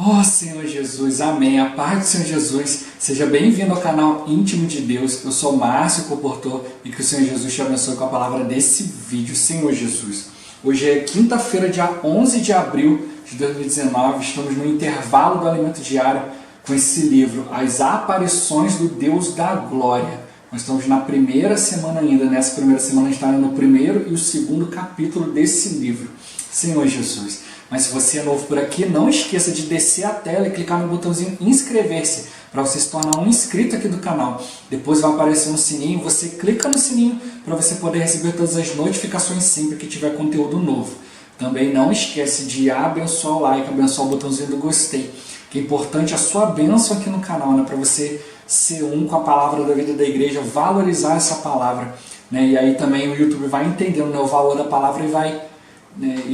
Oh Senhor Jesus, amém. A paz do Senhor Jesus. Seja bem-vindo ao canal Íntimo de Deus. Eu sou Márcio Comportor e que o Senhor Jesus te abençoe com a palavra desse vídeo, Senhor Jesus. Hoje é quinta-feira, dia 11 de abril de 2019. Estamos no intervalo do alimento diário com esse livro, As Aparições do Deus da Glória. Nós estamos na primeira semana ainda. Nessa primeira semana a gente está no primeiro e o segundo capítulo desse livro, Senhor Jesus. Mas se você é novo por aqui, não esqueça de descer a tela e clicar no botãozinho inscrever-se para você se tornar um inscrito aqui do canal. Depois vai aparecer um sininho, você clica no sininho para você poder receber todas as notificações sempre que tiver conteúdo novo. Também não esquece de abençoar o like, abençoar o botãozinho do gostei, que é importante a sua bênção aqui no canal, né? Para você ser um com a palavra da vida da igreja, valorizar essa palavra, né? E aí também o YouTube vai entendendo, né, o valor da palavra e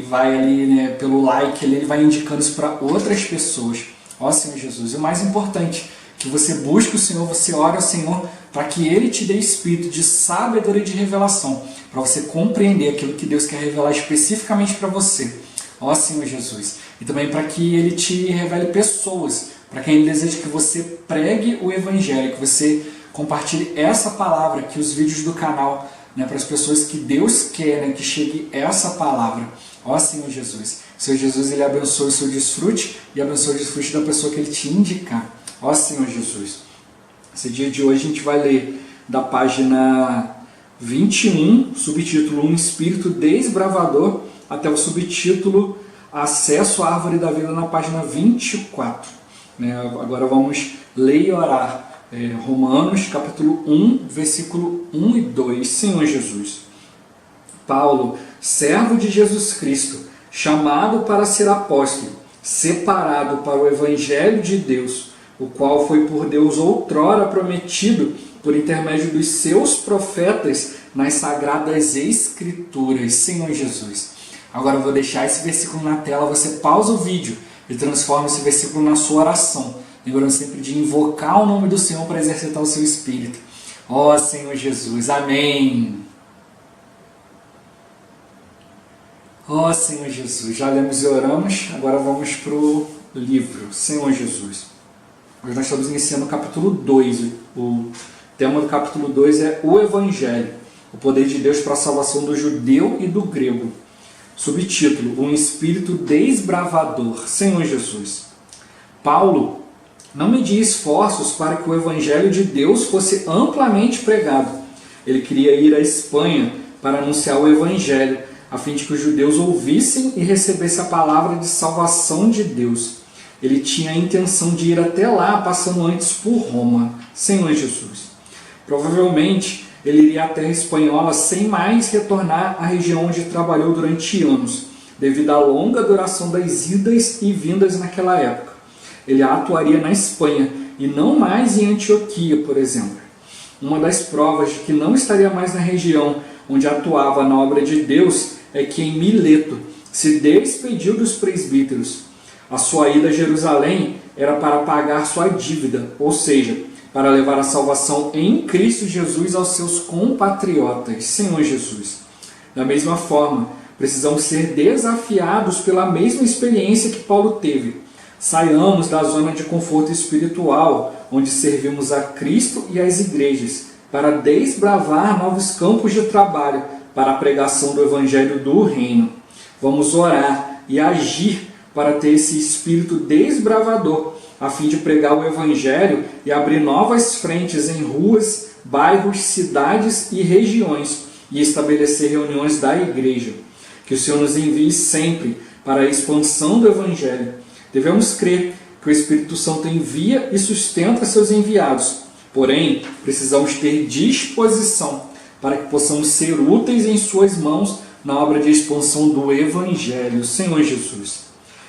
vai ali, né, pelo like, ele vai indicando isso para outras pessoas. Ó Senhor Jesus, e o mais importante, que você busque o Senhor, você ore ao Senhor para que Ele te dê espírito de sabedoria e de revelação, para você compreender aquilo que Deus quer revelar especificamente para você. Ó Senhor Jesus, e também para que Ele te revele pessoas, para quem Ele deseja que você pregue o Evangelho, que você compartilhe essa palavra, que os vídeos do canal, né, para as pessoas que Deus quer, né, que chegue essa palavra. Ó Senhor Jesus. Senhor Jesus, Ele abençoe o seu desfrute e abençoe o desfrute da pessoa que Ele te indicar. Ó Senhor Jesus. Esse dia de hoje a gente vai ler da página 21, subtítulo Um Espírito Desbravador, até o subtítulo Acesso à Árvore da Vida, na página 24. Né, agora vamos ler e orar. Romanos, capítulo 1, versículo 1 e 2. Senhor Jesus. Paulo, servo de Jesus Cristo, chamado para ser apóstolo, separado para o Evangelho de Deus, o qual foi por Deus outrora prometido por intermédio dos seus profetas nas sagradas Escrituras. Senhor Jesus. Agora eu vou deixar esse versículo na tela, você pausa o vídeo e transforma esse versículo na sua oração. Lembrando sempre de invocar o nome do Senhor para exercitar o seu espírito. Ó Senhor Jesus, amém. Ó Senhor Jesus, já lemos e oramos, agora vamos para o livro, Senhor Jesus. Hoje nós estamos iniciando o capítulo 2. O tema do capítulo 2 é o Evangelho, o poder de Deus para a salvação do judeu e do grego. Subtítulo, Um Espírito Desbravador, Senhor Jesus. Paulo não media esforços para que o Evangelho de Deus fosse amplamente pregado. Ele queria ir à Espanha para anunciar o Evangelho, a fim de que os judeus ouvissem e recebessem a palavra de salvação de Deus. Ele tinha a intenção de ir até lá, passando antes por Roma. Senhor Jesus. Provavelmente, ele iria à terra espanhola sem mais retornar à região onde trabalhou durante anos, devido à longa duração das idas e vindas naquela época. Ele atuaria na Espanha e não mais em Antioquia, por exemplo. Uma das provas de que não estaria mais na região onde atuava na obra de Deus é que em Mileto se despediu dos presbíteros. A sua ida a Jerusalém era para pagar sua dívida, ou seja, para levar a salvação em Cristo Jesus aos seus compatriotas. Senhor Jesus. Da mesma forma, precisamos ser desafiados pela mesma experiência que Paulo teve. Saiamos da zona de conforto espiritual, onde servimos a Cristo e às igrejas, para desbravar novos campos de trabalho para a pregação do Evangelho do Reino. Vamos orar e agir para ter esse espírito desbravador, a fim de pregar o Evangelho e abrir novas frentes em ruas, bairros, cidades e regiões, e estabelecer reuniões da igreja. Que o Senhor nos envie sempre para a expansão do Evangelho. Devemos crer que o Espírito Santo envia e sustenta seus enviados. Porém, precisamos ter disposição para que possamos ser úteis em suas mãos na obra de expansão do Evangelho. Senhor Jesus.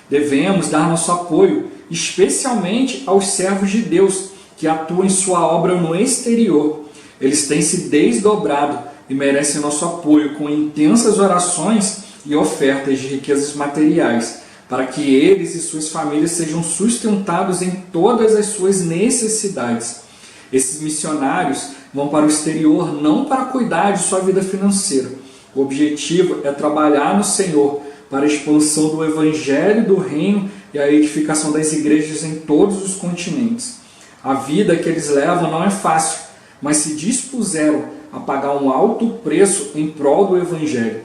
Devemos dar nosso apoio, especialmente aos servos de Deus que atuam em sua obra no exterior. Eles têm se desdobrado e merecem nosso apoio com intensas orações e ofertas de riquezas materiais, para que eles e suas famílias sejam sustentados em todas as suas necessidades. Esses missionários vão para o exterior não para cuidar de sua vida financeira. O objetivo é trabalhar no Senhor para a expansão do Evangelho do Reino e a edificação das igrejas em todos os continentes. A vida que eles levam não é fácil, mas se dispuseram a pagar um alto preço em prol do Evangelho.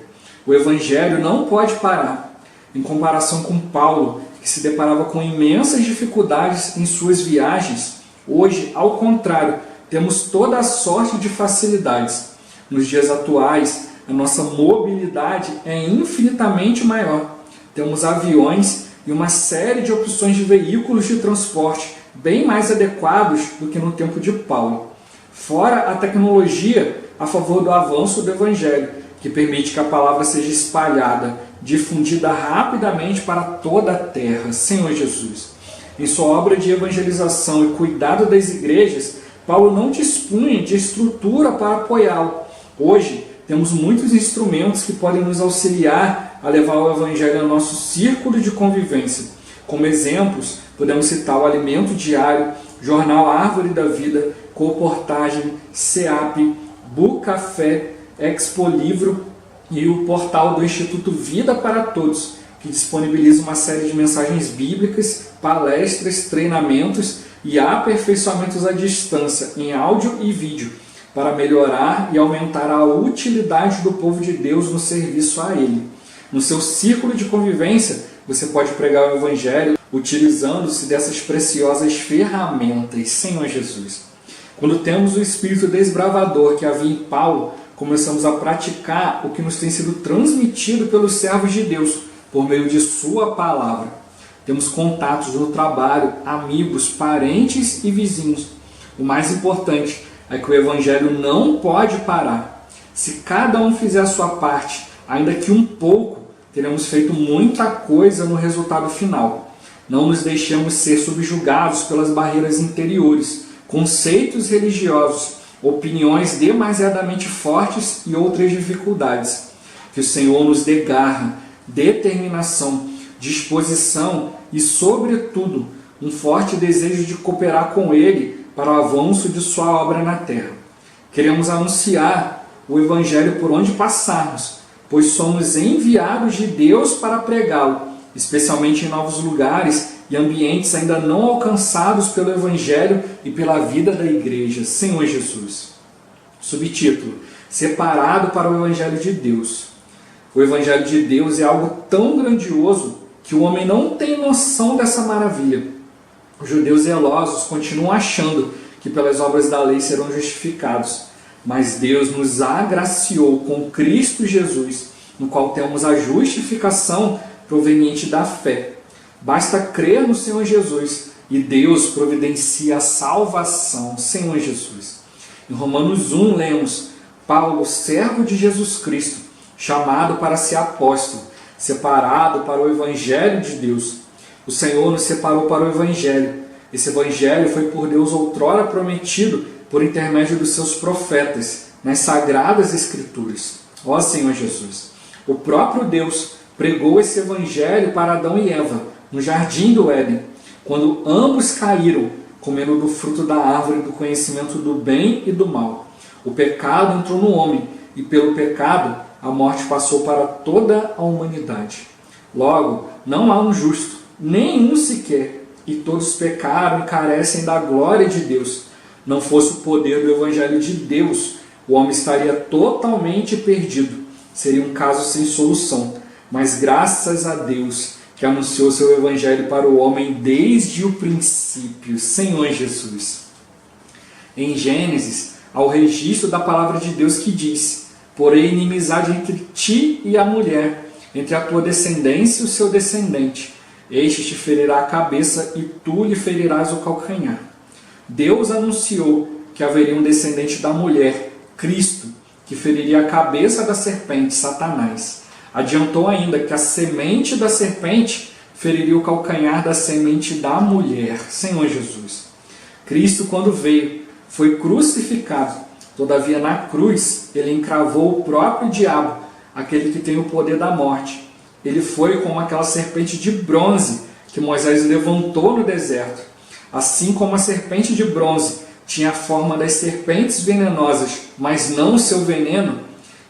O Evangelho não pode parar. Em comparação com Paulo, que se deparava com imensas dificuldades em suas viagens, hoje, ao contrário, temos toda a sorte de facilidades. Nos dias atuais, a nossa mobilidade é infinitamente maior. Temos aviões e uma série de opções de veículos de transporte bem mais adequados do que no tempo de Paulo. Fora a tecnologia a favor do avanço do Evangelho, que permite que a palavra seja espalhada, difundida rapidamente para toda a terra. Senhor Jesus. Em sua obra de evangelização e cuidado das igrejas, Paulo não dispunha de estrutura para apoiá-lo. Hoje, temos muitos instrumentos que podem nos auxiliar a levar o Evangelho ao nosso círculo de convivência. Como exemplos, podemos citar o Alimento Diário, Jornal Árvore da Vida, Colportagem, SEAP, Bucafé, Expo Livro e o portal do Instituto Vida para Todos, que disponibiliza uma série de mensagens bíblicas, palestras, treinamentos e aperfeiçoamentos à distância, em áudio e vídeo, para melhorar e aumentar a utilidade do povo de Deus no serviço a Ele. No seu círculo de convivência, você pode pregar o Evangelho utilizando-se dessas preciosas ferramentas, Senhor Jesus. Quando temos o espírito desbravador que havia em Paulo, começamos a praticar o que nos tem sido transmitido pelos servos de Deus, por meio de sua palavra. Temos contatos no trabalho, amigos, parentes e vizinhos. O mais importante é que o Evangelho não pode parar. Se cada um fizer a sua parte, ainda que um pouco, teremos feito muita coisa no resultado final. Não nos deixemos ser subjugados pelas barreiras interiores, conceitos religiosos, opiniões demasiadamente fortes e outras dificuldades. Que o Senhor nos dê garra, determinação, disposição e, sobretudo, um forte desejo de cooperar com Ele para o avanço de sua obra na terra. Queremos anunciar o Evangelho por onde passarmos, pois somos enviados de Deus para pregá-lo, especialmente em novos lugares e ambientes ainda não alcançados pelo Evangelho e pela vida da igreja. Senhor Jesus. Subtítulo: Separado para o Evangelho de Deus. O Evangelho de Deus é algo tão grandioso que o homem não tem noção dessa maravilha. Os judeus zelosos continuam achando que pelas obras da lei serão justificados, mas Deus nos agraciou com Cristo Jesus, no qual temos a justificação proveniente da fé. Basta crer no Senhor Jesus e Deus providencia a salvação. Senhor Jesus. Em Romanos 1 lemos: Paulo, servo de Jesus Cristo, chamado para ser apóstolo, separado para o Evangelho de Deus. O Senhor nos separou para o Evangelho. Esse Evangelho foi por Deus outrora prometido por intermédio dos seus profetas, nas Sagradas Escrituras. Ó Senhor Jesus! O próprio Deus pregou esse Evangelho para Adão e Eva, no jardim do Éden, quando ambos caíram, comendo do fruto da árvore do conhecimento do bem e do mal. O pecado entrou no homem, e pelo pecado a morte passou para toda a humanidade. Logo, não há um justo, nenhum sequer, e todos pecaram e carecem da glória de Deus. Não fosse o poder do Evangelho de Deus, o homem estaria totalmente perdido. Seria um caso sem solução. Mas graças a Deus, que anunciou seu Evangelho para o homem desde o princípio. Senhor Jesus. Em Gênesis, há o registro da palavra de Deus que diz: porém inimizade entre ti e a mulher, entre a tua descendência e o seu descendente. Este te ferirá a cabeça e tu lhe ferirás o calcanhar. Deus anunciou que haveria um descendente da mulher, Cristo, que feriria a cabeça da serpente, Satanás. Adiantou ainda que a semente da serpente feriria o calcanhar da semente da mulher. Senhor Jesus. Cristo, quando veio, foi crucificado. Todavia, na cruz, ele encravou o próprio diabo, aquele que tem o poder da morte. Ele foi como aquela serpente de bronze que Moisés levantou no deserto. Assim como a serpente de bronze tinha a forma das serpentes venenosas, mas não o seu veneno,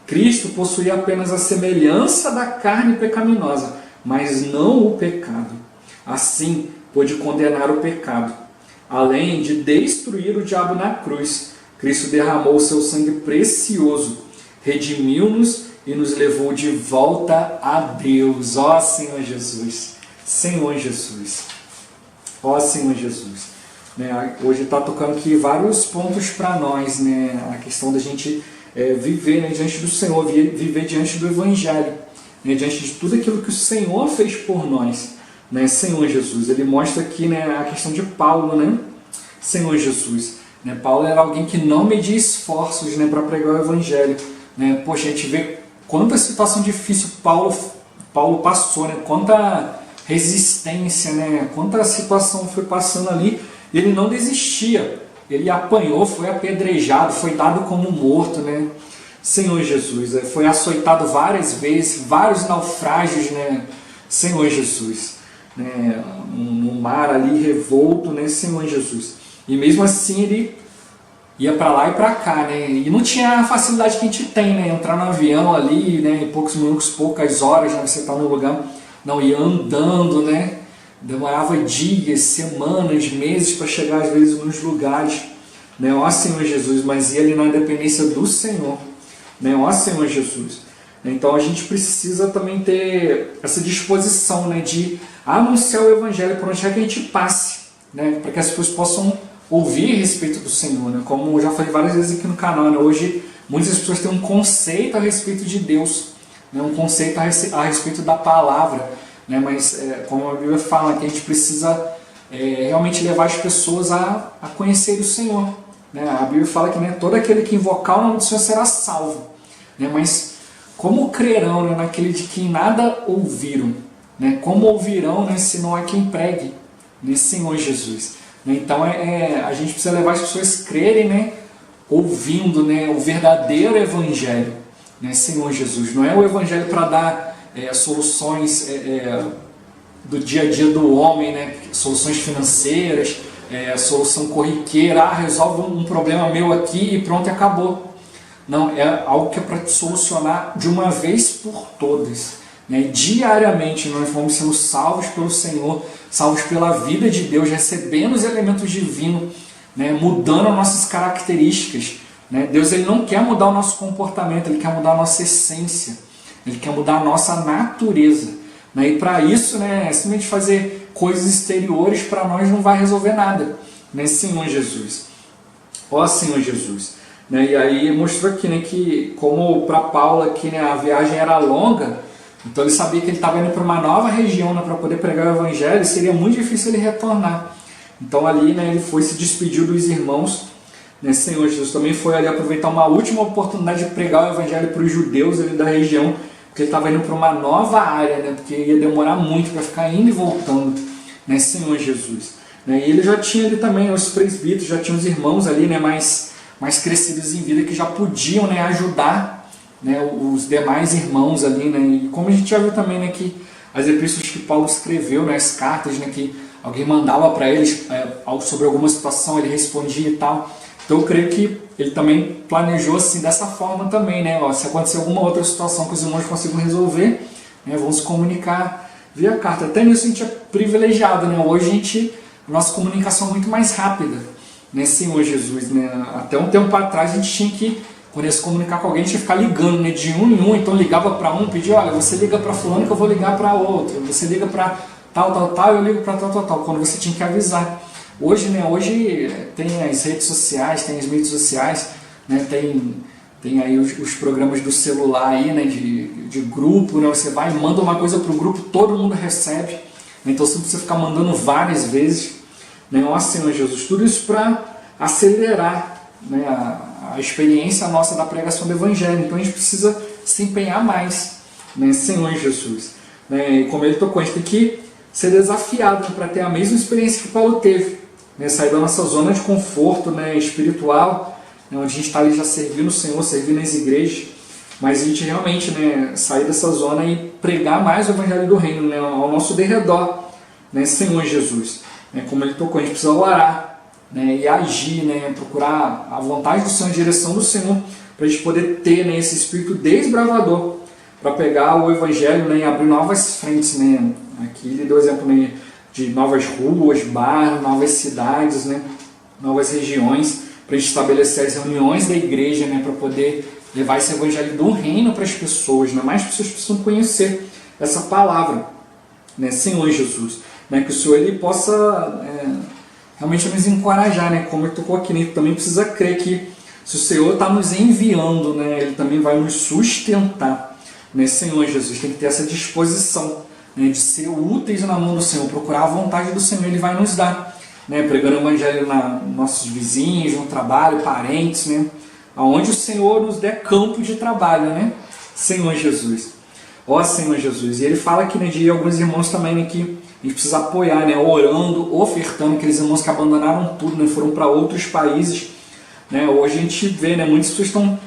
Cristo possuía apenas a semelhança da carne pecaminosa, mas não o pecado. Assim, pôde condenar o pecado. Além de destruir o diabo na cruz, Cristo derramou o seu sangue precioso, redimiu-nos e nos levou de volta a Deus. Ó Senhor Jesus, Senhor Jesus, ó Senhor Jesus. Hoje está tocando aqui vários pontos para nós, a questão da gente viver diante do Senhor, viver diante do Evangelho, diante de tudo aquilo que o Senhor fez por nós, Senhor Jesus. Ele mostra aqui a questão de Paulo, Senhor Jesus. Paulo era alguém que não media esforços para pregar o Evangelho. Poxa, a gente vê quanta situação difícil Paulo passou, quanta resistência, quanta situação foi passando ali. Ele não desistia, ele apanhou, foi apedrejado, foi dado como morto, Senhor Jesus, foi açoitado várias vezes, vários naufrágios, Senhor Jesus, no mar ali revolto, Senhor Jesus. E mesmo assim ele ia para lá e para cá, e não tinha a facilidade que a gente tem, entrar no avião ali, em poucos minutos, poucas horas, você está no lugar, não, ia andando, demorava dias, semanas, meses para chegar às vezes nos lugares, ó Senhor Jesus, mas ia ali na dependência do Senhor, ó Senhor Jesus. Então a gente precisa também ter essa disposição, de anunciar o Evangelho por onde quer que a gente passe, para que as pessoas possam ouvir a respeito do Senhor, como eu já falei várias vezes aqui no canal, hoje muitas pessoas têm um conceito a respeito de Deus, um conceito a respeito da palavra, mas como a Bíblia fala, que a gente precisa realmente levar as pessoas a conhecer o Senhor. A Bíblia fala que todo aquele que invocar o nome do Senhor será salvo, mas como crerão naquele de quem nada ouviram? Como ouvirão se não há quem pregue? Senhor Jesus. Então a gente precisa levar as pessoas a crerem, ouvindo o verdadeiro Evangelho, Senhor Jesus. Não é o Evangelho para dar soluções do dia a dia do homem, soluções financeiras, solução corriqueira, resolve um problema meu aqui e pronto, acabou. Não, é algo que é para solucionar de uma vez por todas. Diariamente nós vamos sendo salvos pelo Senhor, salvos pela vida de Deus, recebendo os elementos divinos, mudando as nossas características. Deus ele não quer mudar o nosso comportamento, Ele quer mudar a nossa essência, Ele quer mudar a nossa natureza. E para isso, simplesmente fazer coisas exteriores para nós não vai resolver nada. Senhor Jesus. Ó Senhor Jesus. E aí mostrou aqui que, como para Paulo aqui, a viagem era longa, então ele sabia que ele estava indo para uma nova região para poder pregar o Evangelho, e seria muito difícil ele retornar. Então ali ele foi se despediu dos irmãos, Senhor Jesus também foi ali aproveitar uma última oportunidade de pregar o Evangelho para os judeus ali da região, porque ele estava indo para uma nova área, porque ia demorar muito para ficar indo e voltando, Senhor Jesus. E ele já tinha ali também os presbíteros, já tinha os irmãos ali, mais crescidos em vida, que já podiam ajudar os demais irmãos ali, e como a gente já viu também, que as epístolas que Paulo escreveu, as cartas, que alguém mandava para eles sobre alguma situação, ele respondia e tal. Então eu creio que ele também planejou assim dessa forma também, se acontecer alguma outra situação que os irmãos consigam resolver, vão se comunicar via carta. Até nisso a gente é privilegiado, hoje a nossa comunicação é muito mais rápida, Senhor Jesus, Até um tempo atrás a gente tinha que, quando ia se comunicar com alguém, a gente ia ficar ligando, de um em um, então ligava para um, pedia, olha, você liga para fulano que eu vou ligar para outro, você liga para tal, eu ligo para tal, quando você tinha que avisar. Hoje, hoje tem as redes sociais, tem as mídias sociais, tem aí os programas do celular aí, de grupo, você vai e manda uma coisa para o grupo, todo mundo recebe, então você não precisa ficar mandando várias vezes, ó Senhor Jesus, tudo isso para acelerar a experiência nossa da pregação do Evangelho. Então a gente precisa se empenhar mais, Senhor Jesus. E como ele tocou, a gente tem que ser desafiado para ter a mesma experiência que Paulo teve, sair da nossa zona de conforto espiritual, onde a gente está ali já servindo o Senhor, servindo as igrejas, mas a gente realmente sair dessa zona e pregar mais o Evangelho do Reino ao nosso derredor, Senhor Jesus. Como ele tocou, a gente precisa orar, e agir, procurar a vontade do Senhor, a direção do Senhor, para a gente poder ter esse espírito desbravador, para pegar o Evangelho e abrir novas frentes. Aqui ele deu exemplo de novas ruas, bairros, novas cidades, né? Novas regiões, para a gente estabelecer as reuniões da igreja, né? Para poder levar esse evangelho do reino para as pessoas, né? Mais pessoas precisam conhecer essa palavra, né? Senhor Jesus, né? Que o Senhor ele possa realmente nos encorajar, né? Como ele tocou aqui, né? Também precisa crer que se o Senhor está nos enviando, né? Ele também vai nos sustentar, né? Senhor Jesus, tem que ter essa disposição, né? De ser úteis na mão do Senhor, procurar a vontade do Senhor, ele vai nos dar, né? Pregando o evangelho nos nossos vizinhos, no trabalho, parentes, né? Aonde o Senhor nos der campo de trabalho, né? Senhor Jesus. Ó Senhor Jesus. E ele fala aqui, né, de alguns irmãos também, né, que a gente precisa apoiar, né, orando, ofertando, aqueles irmãos que abandonaram tudo, né, foram para outros países, né? Hoje a gente vê, né, muitas pessoas estão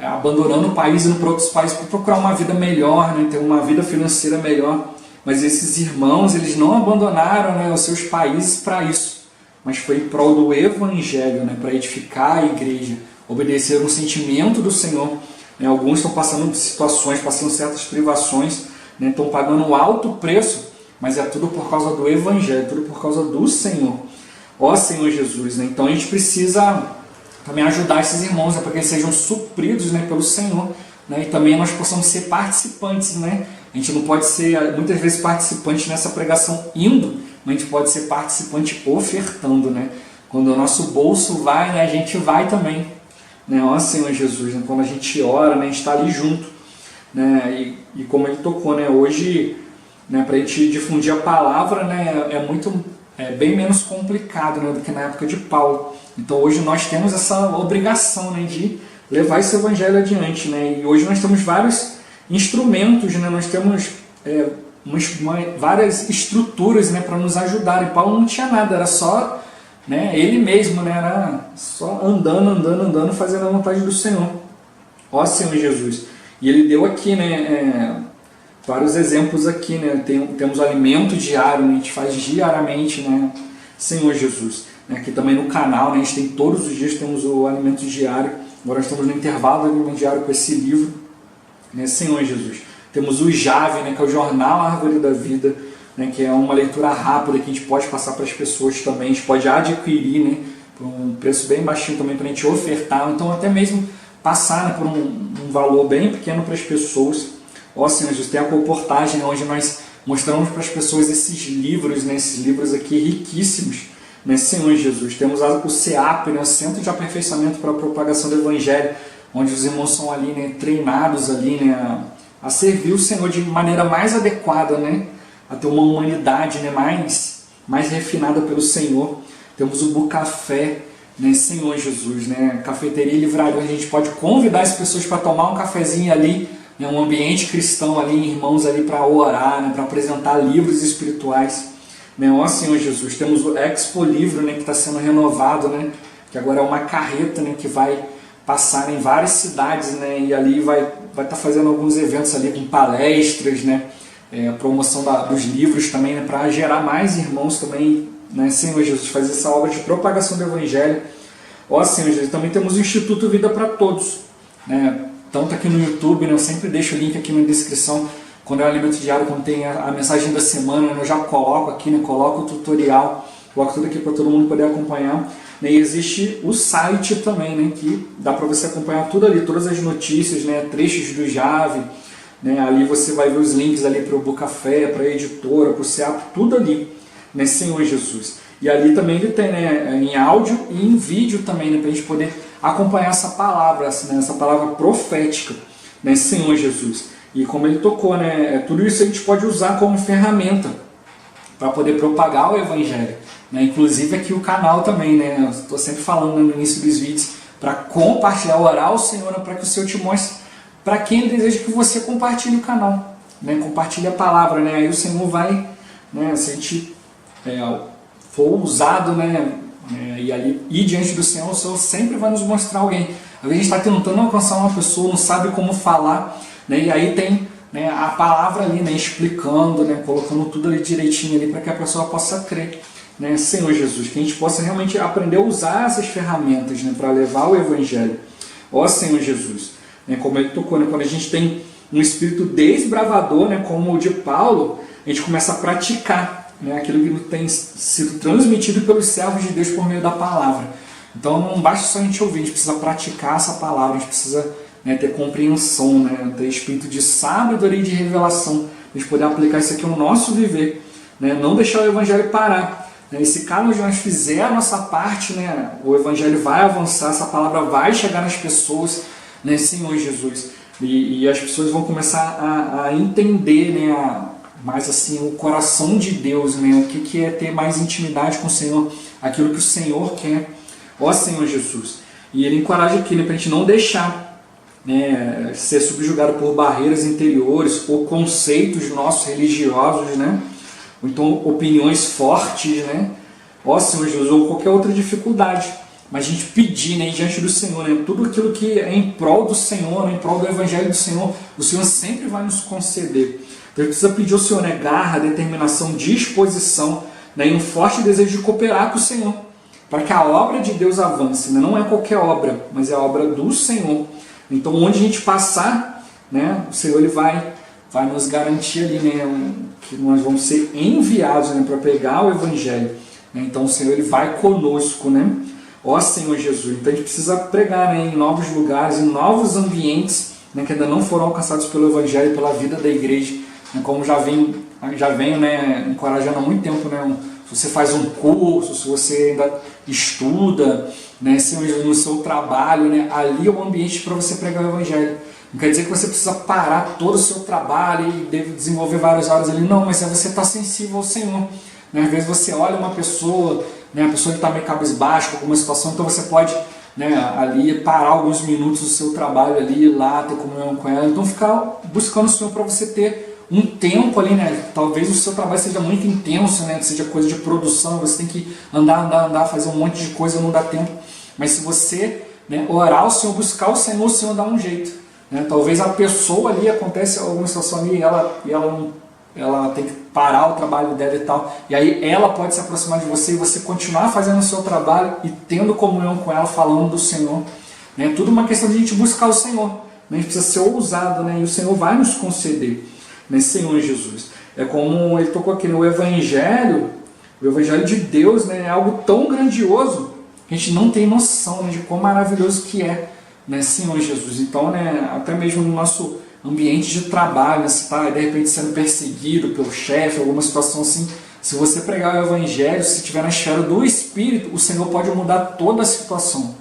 abandonando o país, indo para outros países para procurar uma vida melhor, né, ter uma vida financeira melhor. Mas esses irmãos, eles não abandonaram, né, os seus países para isso, mas foi em prol do evangelho, né, para edificar a igreja, obedecer um sentimento do Senhor. Né? Alguns estão passando situações, passando certas privações, né? Estão pagando um alto preço, mas é tudo por causa do evangelho, tudo por causa do Senhor. Ó Senhor Jesus, né? Então a gente precisa também ajudar esses irmãos, né, para que eles sejam supridos, né, pelo Senhor, né, e também nós possamos ser participantes, né? A gente não pode ser muitas vezes participante nessa pregação indo, mas a gente pode ser participante ofertando, né? Quando o nosso bolso vai, né, a gente vai também, né? Ó Senhor Jesus, né? Quando a gente ora, né, a gente está ali junto, né? E como ele tocou, né, hoje, né, para a gente difundir a palavra, né, é bem menos complicado, né, do que na época de Paulo. Então hoje nós temos essa obrigação, né, de levar esse evangelho adiante, né? E hoje nós temos vários instrumentos, né? Nós temos várias estruturas, né, para nos ajudar. E Paulo não tinha nada, era só, né, ele mesmo, né, era só andando, fazendo a vontade do Senhor. Ó Senhor Jesus. E ele deu aqui, né, vários exemplos aqui, né? Temos alimento diário, né? A gente faz diariamente, né? Senhor Jesus. Aqui também no canal, né? A gente tem todos os dias, temos o alimento diário. Agora nós estamos no intervalo do alimento diário com esse livro, né? Senhor Jesus. Temos o JAV, né? Que é o Jornal Árvore da Vida, né? Que é uma leitura rápida que a gente pode passar para as pessoas também. A gente pode adquirir, né? Por um preço bem baixinho também para a gente ofertar. Então até mesmo passar, né, por um valor bem pequeno para as pessoas. Ó Senhor Jesus, tem a comportagem, né, onde nós mostramos para as pessoas esses livros, né, esses livros aqui riquíssimos, né, Senhor Jesus. Temos o CEAP, né, o Centro de Aperfeiçoamento para a Propagação do Evangelho, onde os irmãos são ali, né, treinados ali, né, a servir o Senhor de maneira mais adequada, né, a ter uma humanidade, né, mais refinada pelo Senhor. Temos o Bucafé, né, Senhor Jesus, né, cafeteria e livraria, onde a gente pode convidar as pessoas para tomar um cafezinho ali, né, um ambiente cristão ali, irmãos ali para orar, né, para apresentar livros espirituais, né, ó Senhor Jesus. Temos o Expo Livro, né, que está sendo renovado, né, que agora é uma carreta, né, que vai passar em várias cidades, né, e ali vai estar fazendo alguns eventos ali com palestras, né, promoção dos livros também, né, para gerar mais irmãos também, né, Senhor Jesus, fazer essa obra de propagação do Evangelho. Ó Senhor Jesus, também temos o Instituto Vida para Todos, né, tanto aqui no YouTube, né, eu sempre deixo o link aqui na descrição, quando é o alimento diário, quando tem a mensagem da semana, né, eu já coloco aqui, né, coloco o tutorial, coloco tudo aqui para todo mundo poder acompanhar, né, e existe o site também, né, que dá para você acompanhar tudo ali, todas as notícias, né, trechos do JAV, né, ali você vai ver os links ali para o Bucafé, para a editora, para o CEAP, tudo ali, né, Senhor Jesus. E ali também ele tem, né, em áudio e em vídeo também, né, para a gente poder acompanhar essa palavra, né, essa palavra profética, né, Senhor Jesus. E como ele tocou, né, tudo isso a gente pode usar como ferramenta para poder propagar o Evangelho, né, inclusive aqui o canal também, né, eu estou sempre falando, né, no início dos vídeos, para compartilhar, orar ao Senhor, né, para que o Senhor te mostre para quem ele deseja que você compartilhe o canal, né, compartilhe a palavra, né, aí o Senhor vai, né, se a gente for usado, né, e ali ir diante do Senhor, o Senhor sempre vai nos mostrar alguém. Às vezes a gente está tentando alcançar uma pessoa, não sabe como falar, né, e aí tem, né, a palavra ali, né, explicando, né, colocando tudo ali direitinho ali para que a pessoa possa crer, né, Senhor Jesus, que a gente possa realmente aprender a usar essas ferramentas, né, para levar o Evangelho. Ó Senhor Jesus, né, como ele tocou, né, quando a gente tem um espírito desbravador, né, como o de Paulo, a gente começa a praticar, né, aquilo que tem sido transmitido pelos servos de Deus por meio da palavra. Então não basta só a gente ouvir, a gente precisa praticar essa palavra, a gente precisa, né, ter compreensão, né, ter espírito de sabedoria e de revelação, a gente poder aplicar isso aqui no nosso viver, né, não deixar o Evangelho parar. Né, e se cada um de nós fizer a nossa parte, né, o Evangelho vai avançar, essa palavra vai chegar nas pessoas, né, Senhor Jesus. E as pessoas vão começar a entender, né, mais assim, o coração de Deus, né, o que é ter mais intimidade com o Senhor, aquilo que o Senhor quer. Ó Senhor Jesus. E ele encoraja aqui, né, para a gente não deixar, né, ser subjugado por barreiras interiores, por conceitos nossos religiosos, né, ou então opiniões fortes, né, ó Senhor Jesus, ou qualquer outra dificuldade. Mas a gente pedir, né, diante do Senhor, né, tudo aquilo que é em prol do Senhor, né, em prol do Evangelho do Senhor, o Senhor sempre vai nos conceder. Então a gente precisa pedir ao Senhor, né, garra, determinação, disposição, né, e um forte desejo de cooperar com o Senhor, para que a obra de Deus avance, né? Não é qualquer obra, mas é a obra do Senhor. Então, onde a gente passar, né, o Senhor ele vai nos garantir ali, né, que nós vamos ser enviados, né, para pregar o Evangelho. Né? Então, o Senhor ele vai conosco, né? Ó Senhor Jesus. Então, a gente precisa pregar, né, em novos lugares, em novos ambientes, né, que ainda não foram alcançados pelo Evangelho, pela vida da igreja, né, como já venho, né, encorajando há muito tempo, né? Se você faz um curso, se você ainda estuda, né, no seu trabalho, né, ali é o ambiente para você pregar o Evangelho. Não quer dizer que você precisa parar todo o seu trabalho e deve desenvolver várias horas ali. Não, mas é você estar sensível ao Senhor. Né? Às vezes você olha uma pessoa, né, a pessoa que está meio cabisbaixo com alguma situação, então você pode, né, ali parar alguns minutos do seu trabalho ali, ir lá, ter comunhão com ela. Então ficar buscando o Senhor para você ter um tempo ali, né? Talvez o seu trabalho seja muito intenso, né? Seja coisa de produção, você tem que andar, fazer um monte de coisa, não dá tempo. Mas se você, né, orar ao Senhor, buscar o Senhor dá um jeito. Né? Talvez a pessoa ali, acontece alguma situação ali, ela tem que parar o trabalho dela e tal. E aí ela pode se aproximar de você e você continuar fazendo o seu trabalho e tendo comunhão com ela, falando do Senhor. Né? Tudo uma questão de a gente buscar o Senhor. Né? A gente precisa ser ousado, né? E o Senhor vai nos conceder. Nesse Senhor Jesus. É como ele tocou aqui no Evangelho, o Evangelho de Deus, né, é algo tão grandioso que a gente não tem noção, né, de quão maravilhoso que é, né, Senhor Jesus. Então, né, até mesmo no nosso ambiente de trabalho, né, se está de repente sendo perseguido pelo chefe, alguma situação assim, se você pregar o Evangelho, se estiver na esfera do Espírito, o Senhor pode mudar toda a situação.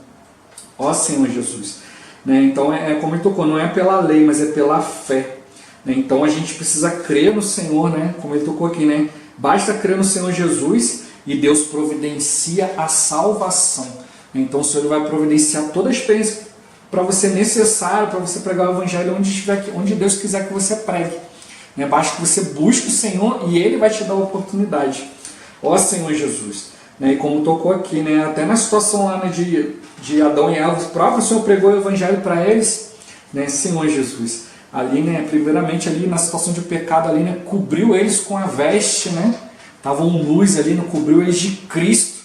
Ó Senhor Jesus. Né, então é como ele tocou, não é pela lei, mas é pela fé. Então a gente precisa crer no Senhor, né? Como ele tocou aqui, né? Basta crer no Senhor Jesus e Deus providencia a salvação. Então o Senhor vai providenciar toda a experiência para você necessária, para você pregar o Evangelho onde Deus quiser que você pregue. Basta que você busque o Senhor e Ele vai te dar a oportunidade. Ó Senhor Jesus. E como tocou aqui, né? Até na situação lá, né, de Adão e Eva, o próprio Senhor pregou o Evangelho para eles, né? Senhor Jesus. Ali, né, primeiramente ali na situação de pecado ali, né, cobriu eles com a veste, né, estavam luz ali, né, cobriu eles de Cristo,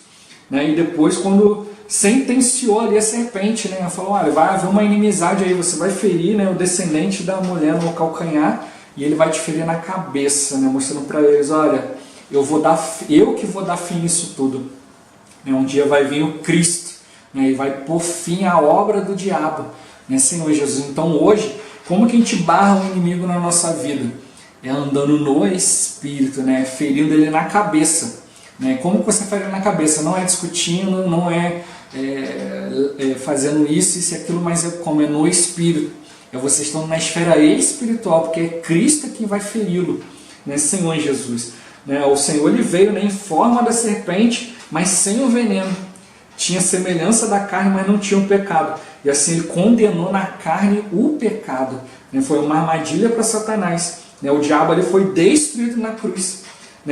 né, e depois quando sentenciou ali a serpente, né, falou, olha, vai haver uma inimizade aí, você vai ferir, né, o descendente da mulher no calcanhar e ele vai te ferir na cabeça, né, mostrando para eles, olha, eu que vou dar fim nisso tudo, né, um dia vai vir o Cristo, né, e vai pôr fim à obra do diabo, né, Senhor Jesus. Então hoje, como que a gente barra o inimigo na nossa vida? É andando no Espírito, né? Ferindo ele na cabeça. Né? Como que você fere na cabeça? Não é discutindo, não é, fazendo isso e aquilo, mas é como? É no Espírito. É você estando na esfera espiritual, porque é Cristo quem vai feri-lo, né? Senhor Jesus. Né? O Senhor ele veio, né, em forma da serpente, mas sem o veneno. Tinha semelhança da carne, mas não tinha o pecado. E assim ele condenou na carne o pecado. Foi uma armadilha para Satanás. O diabo ali foi destruído na cruz.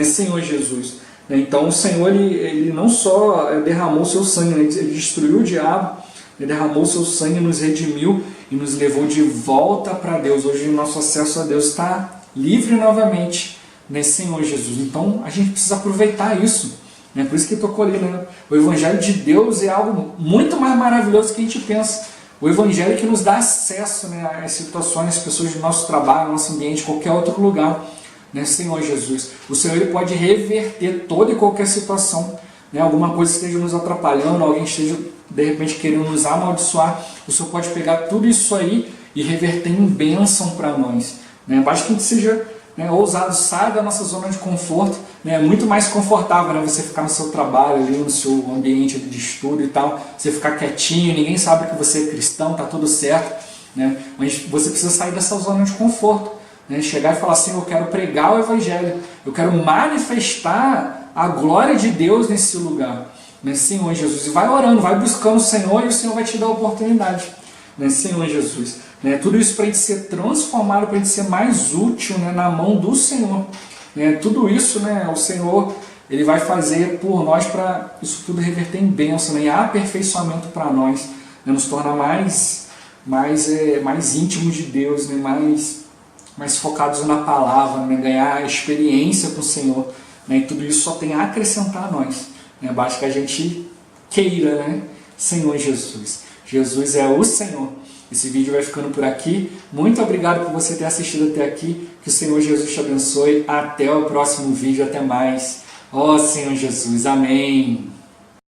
Senhor Jesus. Então o Senhor ele não só derramou seu sangue, ele destruiu o diabo, ele derramou seu sangue, nos redimiu e nos levou de volta para Deus. Hoje o nosso acesso a Deus está livre novamente. Senhor Jesus. Então a gente precisa aproveitar isso. Por isso que tocou ali, né? O Evangelho de Deus é algo muito mais maravilhoso do que a gente pensa. O Evangelho que nos dá acesso, né, às situações, às pessoas do nosso trabalho, do nosso ambiente, qualquer outro lugar. né, Senhor Jesus. O Senhor ele pode reverter toda e qualquer situação, né, alguma coisa esteja nos atrapalhando, alguém esteja de repente querendo nos amaldiçoar, o Senhor pode pegar tudo isso aí e reverter em bênção para nós, né? Basta que a gente seja, né, ousado, saia da nossa zona de conforto, né? É muito mais confortável, né, você ficar no seu trabalho, ali, no seu ambiente de estudo e tal, você ficar quietinho, ninguém sabe que você é cristão, tá tudo certo, né? Mas você precisa sair dessa zona de conforto, né? Chegar e falar assim, eu quero pregar o Evangelho, eu quero manifestar a glória de Deus nesse lugar, né, Senhor Jesus. E vai orando, vai buscando o Senhor e o Senhor vai te dar a oportunidade, né, Senhor Jesus. Né, tudo isso para a gente ser transformado, para a gente ser mais útil, né, na mão do Senhor. Né, tudo isso, né, o Senhor ele vai fazer por nós para isso tudo reverter em bênção, né, e aperfeiçoamento para nós, né, nos tornar mais íntimos de Deus, né, mais focados na palavra, né, ganhar experiência com o Senhor. Né, e tudo isso só tem a acrescentar a nós. Né, basta que a gente queira, né, Senhor Jesus. Jesus é o Senhor. Esse vídeo vai ficando por aqui. Muito obrigado por você ter assistido até aqui. Que o Senhor Jesus te abençoe. Até o próximo vídeo. Até mais. Ó Senhor Jesus. Amém.